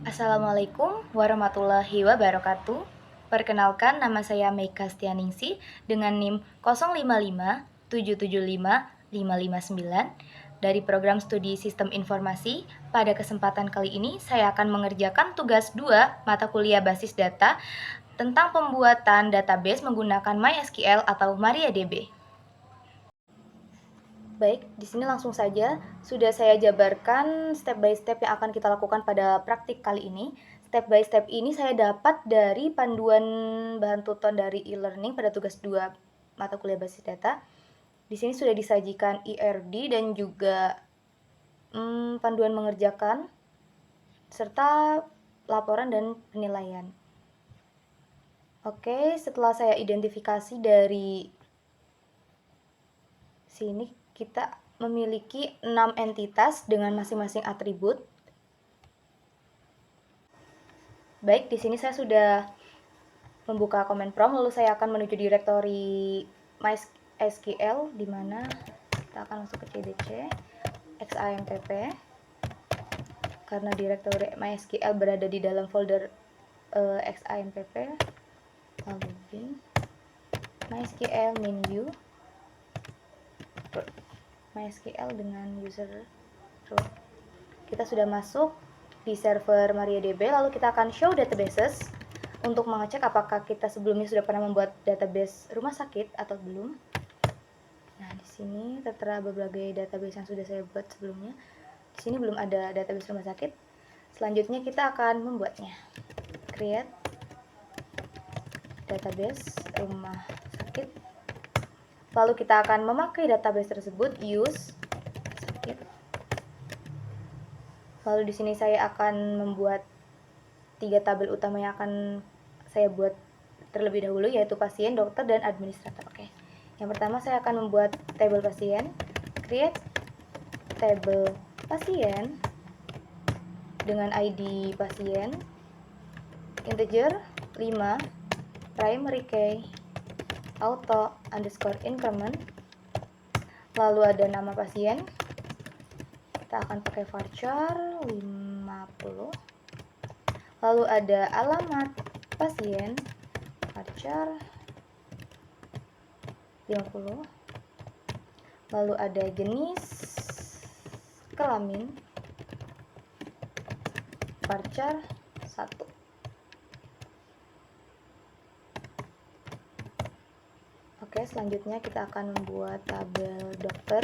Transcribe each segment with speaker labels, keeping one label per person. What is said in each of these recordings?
Speaker 1: Assalamualaikum warahmatullahi wabarakatuh. Perkenalkan, nama saya Meika Stianingsih dengan NIM 0557755559 dari program studi Sistem Informasi. Pada kesempatan kali ini, saya akan mengerjakan tugas 2 mata kuliah basis data tentang pembuatan database menggunakan MySQL atau MariaDB. Baik, di sini langsung saja sudah saya jabarkan step by step yang akan kita lakukan pada praktik kali ini. Step by step ini saya dapat dari panduan bahan tuton dari e-learning pada tugas 2 mata kuliah basis data. Di sini sudah disajikan IRD dan juga panduan mengerjakan serta laporan dan penilaian. Oke, setelah saya identifikasi dari sini, kita memiliki 6 entitas dengan masing-masing atribut. Baik, di sini saya sudah membuka command prompt, lalu saya akan menuju directory MySQL, di mana kita akan masuk ke cdc xampp, karena directory MySQL berada di dalam folder xampp, lalu bin MySQL main view MySQL dengan user root. Kita sudah masuk di server MariaDB, lalu kita akan show databases untuk mengecek apakah kita sebelumnya sudah pernah membuat database rumah sakit atau belum. Nah, di sini tertera berbagai database yang sudah saya buat sebelumnya. Di sini belum ada database rumah sakit. Selanjutnya kita akan membuatnya. Create database rumah sakit. Lalu kita akan memakai database tersebut, use sakit. Lalu di sini saya akan membuat 3 tabel utama yang akan saya buat terlebih dahulu, yaitu pasien, dokter, dan administrator. Oke. Yang pertama saya akan membuat tabel pasien. Create tabel pasien dengan ID pasien, integer 5, primary key, auto underscore increment, lalu ada nama pasien, kita akan pakai varchar 50, lalu ada alamat pasien, varchar 50, lalu ada jenis kelamin, varchar 1. Oke, selanjutnya kita akan membuat tabel dokter.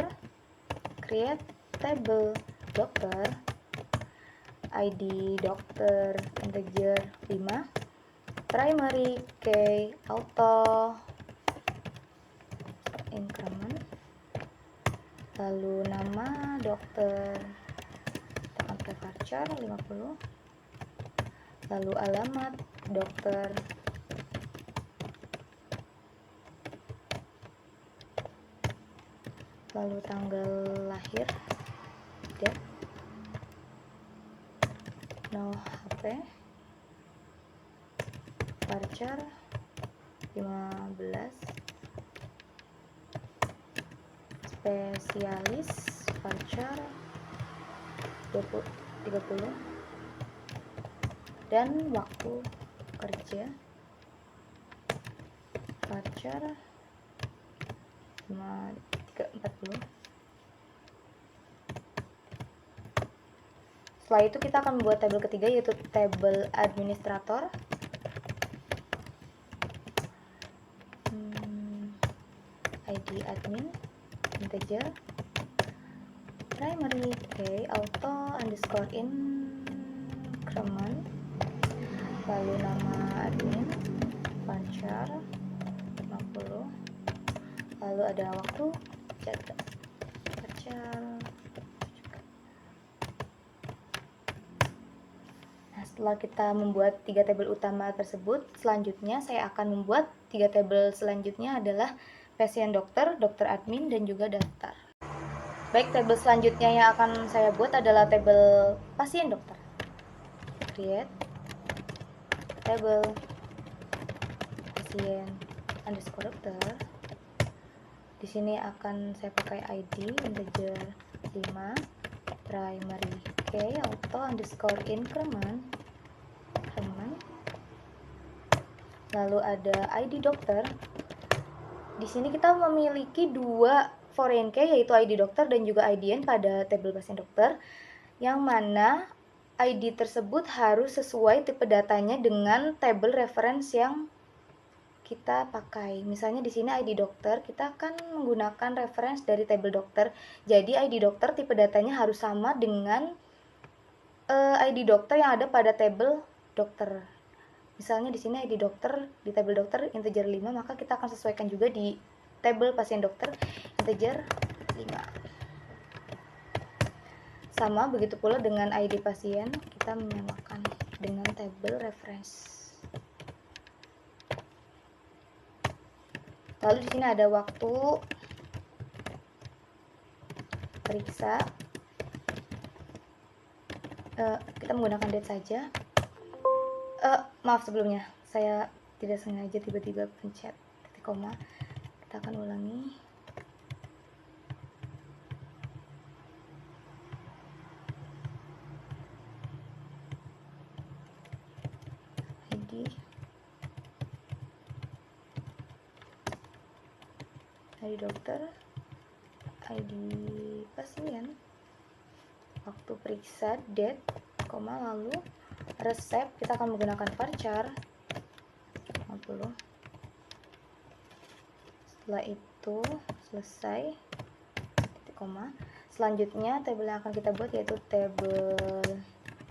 Speaker 1: Create tabel dokter, ID dokter integer 5, primary key, auto increment, lalu nama dokter, kita akan pakai varchar 50, lalu alamat dokter, lalu tanggal lahir, date, no HP, varchar 15, spesialis, varchar 30, dan waktu kerja, varchar 40. Setelah itu kita akan membuat tabel ketiga, yaitu tabel administrator. ID admin, integer, primary key, auto underscore increment, lalu nama admin, varchar 50, lalu ada waktu jaga, varchar. Nah, setelah kita membuat 3 tabel utama tersebut, selanjutnya saya akan membuat 3 tabel selanjutnya adalah pasien dokter, dokter admin, dan juga daftar. Baik, tabel selanjutnya yang akan saya buat adalah tabel pasien dokter. Create tabel pasien underscore dokter. Di sini akan saya pakai ID integer 5, primary key, auto underscore increment, lalu ada ID dokter. Di sini kita memiliki dua foreign key, yaitu ID dokter dan juga IDN pada tabel pasien dokter, yang mana ID tersebut harus sesuai tipe datanya dengan tabel reference yang kita pakai. Misalnya di sini ID dokter, kita akan menggunakan reference dari tabel dokter. Jadi ID dokter tipe datanya harus sama dengan ID dokter yang ada pada tabel dokter. Misalnya di sini ID dokter, di tabel dokter integer 5, maka kita akan sesuaikan juga di tabel pasien dokter integer 5. Sama begitu pula dengan ID pasien, kita menyamakan dengan tabel reference. Lalu di sini ada waktu periksa. Kita menggunakan date saja. Maaf sebelumnya, saya tidak sengaja tiba-tiba pencet titik koma. Kita akan ulangi. ID dokter, ID pasien, waktu periksa, date, lalu resep. Kita akan menggunakan varchar 50. Setelah itu selesai, titik koma. Selanjutnya tabel yang akan kita buat yaitu tabel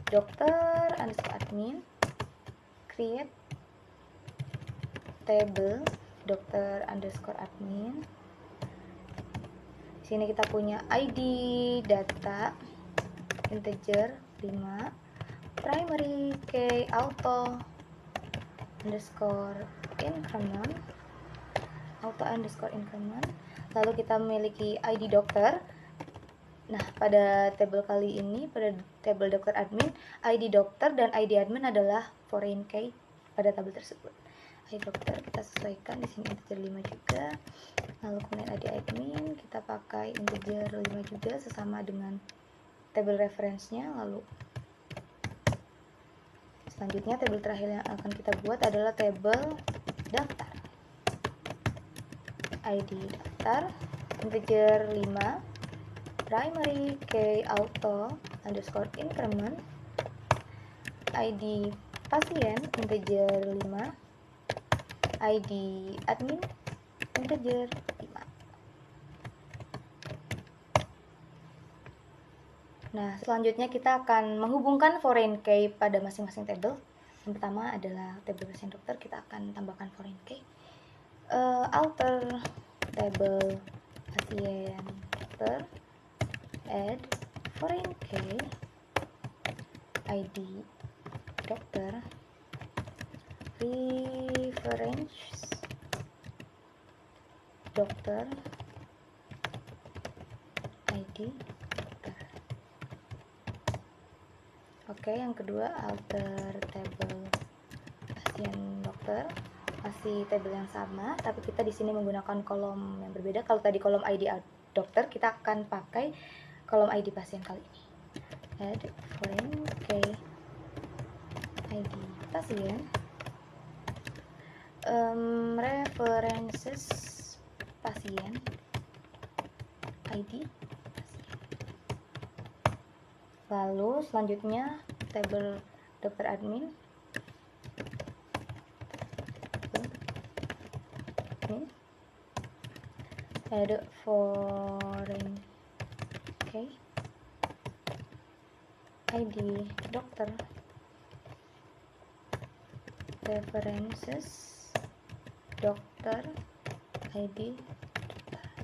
Speaker 1: dokter _admin, create tabel dokter _admin. Di sini kita punya ID data integer 5, primary key auto increment, lalu kita memiliki ID dokter. Nah, pada tabel kali ini, pada tabel dokter admin, ID dokter dan ID admin adalah foreign key pada tabel tersebut. ID dokter kita sesuaikan di sini integer 5 juga. Lalu kemudian ID admin kita pakai integer 5 juga sesama dengan tabel reference-nya. Lalu selanjutnya tabel terakhir yang akan kita buat adalah tabel daftar. ID daftar integer 5, primary key auto _increment, ID pasien integer 5, ID admin integer 5. Nah, selanjutnya kita akan menghubungkan foreign key pada masing-masing tabel. Yang pertama adalah tabel pasien dokter, kita akan tambahkan foreign key. Alter tabel pasien dokter, add foreign key ID dokter, reference dokter, ID dokter. Oke, yang kedua alter tabel pasien dokter, masih tabel yang sama, tapi kita di sini menggunakan kolom yang berbeda. Kalau tadi kolom ID dokter, kita akan pakai kolom ID pasien kali ini. Add foreign key ID pasien, references pasien, ID pasien. Lalu selanjutnya tabel dokter admin, add foreign key ID dokter, references dokter, ID dokter.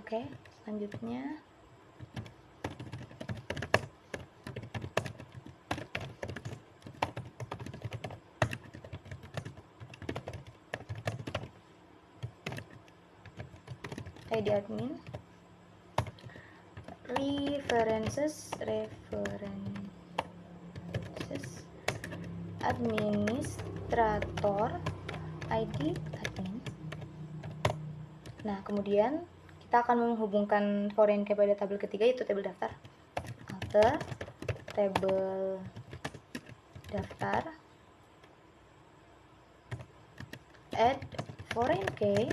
Speaker 1: Oke, selanjutnya ID admin, references administrator, ID admin. Nah, kemudian kita akan menghubungkan foreign key pada tabel ketiga, yaitu tabel daftar. Alter tabel daftar, add foreign key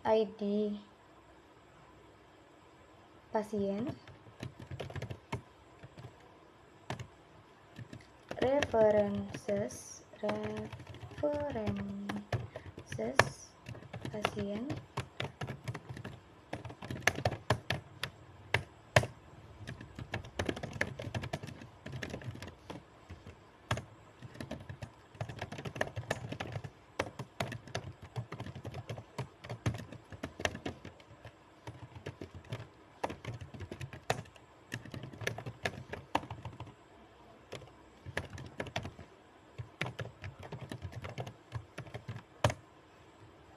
Speaker 1: ID pasien references pasien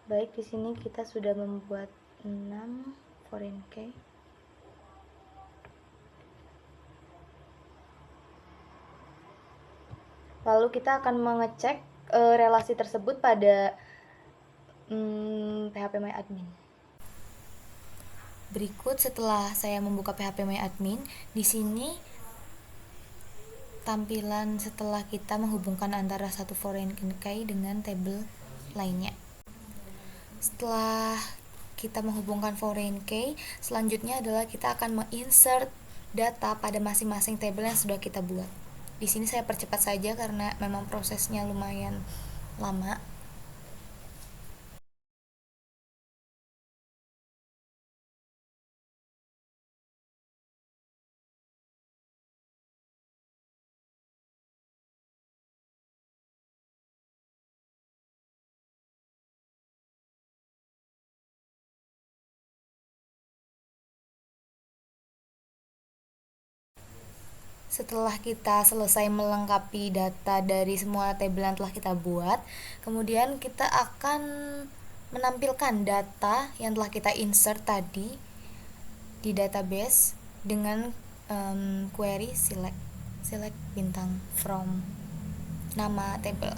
Speaker 1: Baik, di sini kita sudah membuat 6 foreign key. Lalu kita akan mengecek relasi tersebut pada phpMyAdmin. Berikut setelah saya membuka phpMyAdmin, di sini tampilan setelah kita menghubungkan antara satu foreign key dengan tabel lainnya. Setelah kita menghubungkan foreign key, selanjutnya adalah kita akan menginsert data pada masing-masing tabel yang sudah kita buat. Di sini saya percepat saja karena memang prosesnya lumayan lama. Setelah kita selesai melengkapi data dari semua tabel yang telah kita buat, kemudian kita akan menampilkan data yang telah kita insert tadi di database dengan query select bintang from nama tabel.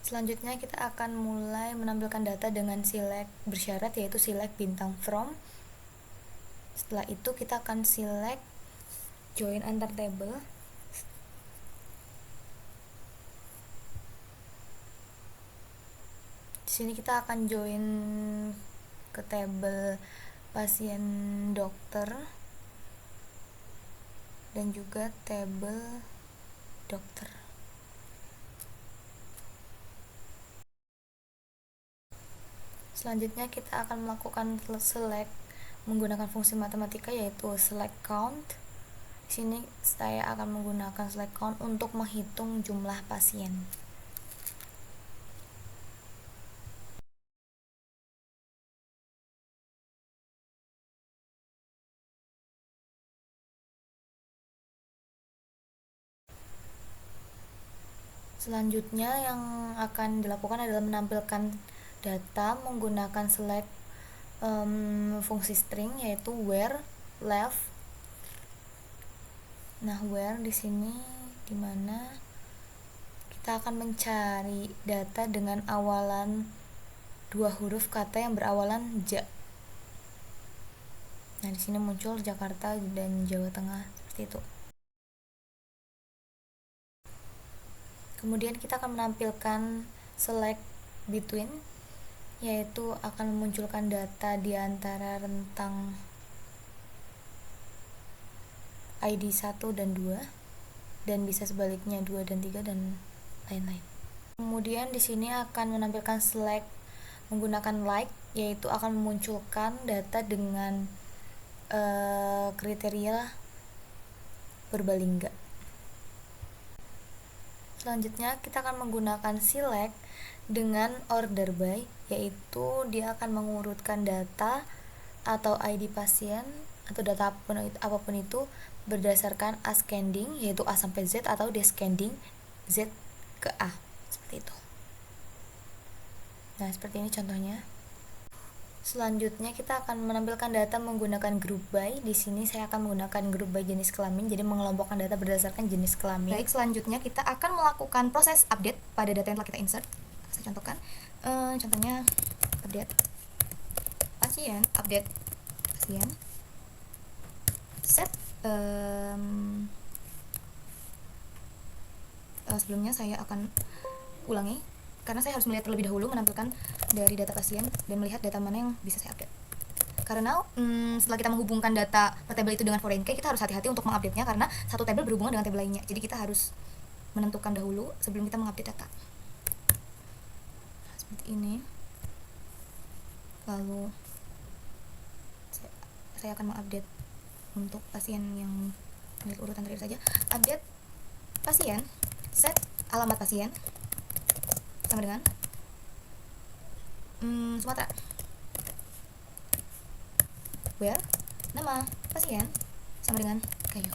Speaker 1: Selanjutnya kita akan mulai menampilkan data dengan select bersyarat, yaitu select bintang from. Setelah itu kita akan select join antar table. Di sini kita akan join ke table pasien dokter dan juga table dokter. Selanjutnya kita akan melakukan select menggunakan fungsi matematika, yaitu select count. Di sini saya akan menggunakan select count untuk menghitung jumlah pasien. Selanjutnya yang akan dilakukan adalah menampilkan data menggunakan select fungsi string, yaitu where left. Nah, where di sini dimana kita akan mencari data dengan awalan 2 huruf kata yang berawalan ja. Nah, di sini muncul Jakarta dan Jawa Tengah seperti itu. Kemudian kita akan menampilkan select between, yaitu akan memunculkan data di antara rentang ID 1 dan 2, dan bisa sebaliknya 2 dan 3 dan lain-lain. Kemudian di sini akan menampilkan select menggunakan like, yaitu akan memunculkan data dengan kriteria berbalingga. Selanjutnya kita akan menggunakan select dengan order by, yaitu dia akan mengurutkan data atau ID pasien atau data apapun itu berdasarkan ascending, yaitu A sampai Z, atau descending Z ke A, seperti itu. Nah, seperti ini contohnya. Selanjutnya kita akan menampilkan data menggunakan group by. Di sini saya akan menggunakan group by jenis kelamin, jadi mengelompokkan data berdasarkan jenis kelamin. Baik, selanjutnya kita akan melakukan proses update pada data yang telah kita insert. Saya contohkan, contohnya update pasien, set. Sebelumnya saya akan ulangi karena saya harus melihat terlebih dahulu, menampilkan dari data pasien dan melihat data mana yang bisa saya update. Karena setelah kita menghubungkan data per tabel itu dengan foreign key, kita harus hati-hati untuk mengupdate-nya karena satu tabel berhubungan dengan tabel lainnya. Jadi kita harus menentukan dahulu sebelum kita mengupdate data. Nah, seperti ini. Lalu saya akan mengupdate untuk pasien yang milik urutan terakhir saja. Update pasien, set alamat pasien sama dengan Sumatera. Where nama pasien sama dengan Gayo.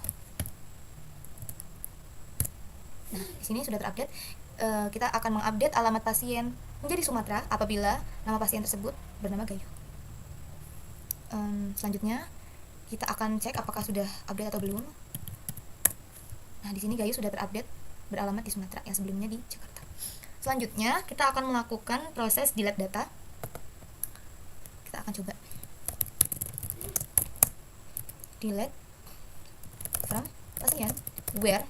Speaker 1: Nah, di sini sudah terupdate. Kita akan mengupdate alamat pasien menjadi Sumatera apabila nama pasien tersebut bernama Gayo. Selanjutnya kita akan cek apakah sudah update atau belum. Nah, di sini Gayo sudah terupdate beralamat di Sumatera, yang sebelumnya di Jakarta. Selanjutnya kita akan melakukan proses delete data. Kita akan coba delete from pasien where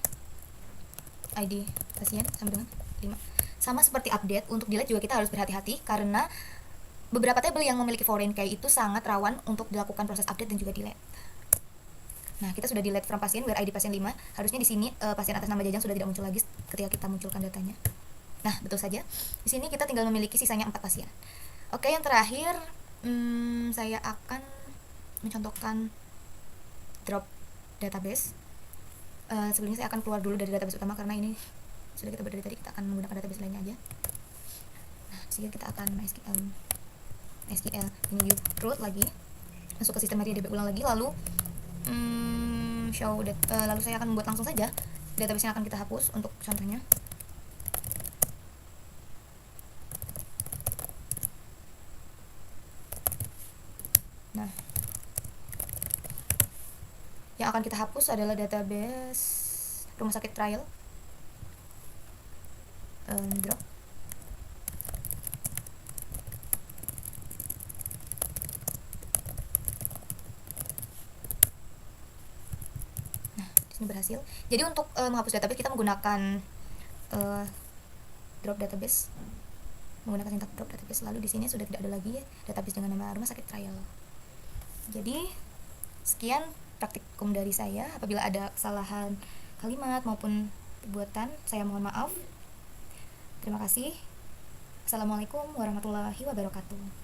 Speaker 1: ID pasien sama dengan 5. Sama seperti update, untuk delete juga kita harus berhati-hati karena beberapa tabel yang memiliki foreign key itu sangat rawan untuk dilakukan proses update dan juga delete. Nah, kita sudah delete from pasien where ID pasien 5. Harusnya di sini pasien atas nama Jajang sudah tidak muncul lagi ketika kita munculkan datanya. Nah, betul saja. Di sini kita tinggal memiliki sisanya 4 pasien. Oke, yang terakhir saya akan mencontohkan drop database. Sebelumnya saya akan keluar dulu dari database utama karena ini sudah kita buat dari tadi. Kita akan menggunakan database lainnya aja. Nah, sehingga kita akan SQL ini view root lagi, masuk ke sistem MariaDB ulang lagi, lalu show lalu saya akan membuat langsung saja database yang akan kita hapus untuk contohnya. Nah, yang akan kita hapus adalah database rumah sakit trial. Drop. Nah, di sini berhasil. Jadi untuk menghapus database kita menggunakan drop database, menggunakan sintak drop database. Lalu di sini sudah tidak ada lagi database dengan nama rumah sakit trial. Jadi sekian praktikum dari saya. Apabila ada kesalahan kalimat maupun perbuatan, saya mohon maaf. Terima kasih. Assalamualaikum warahmatullahi wabarakatuh.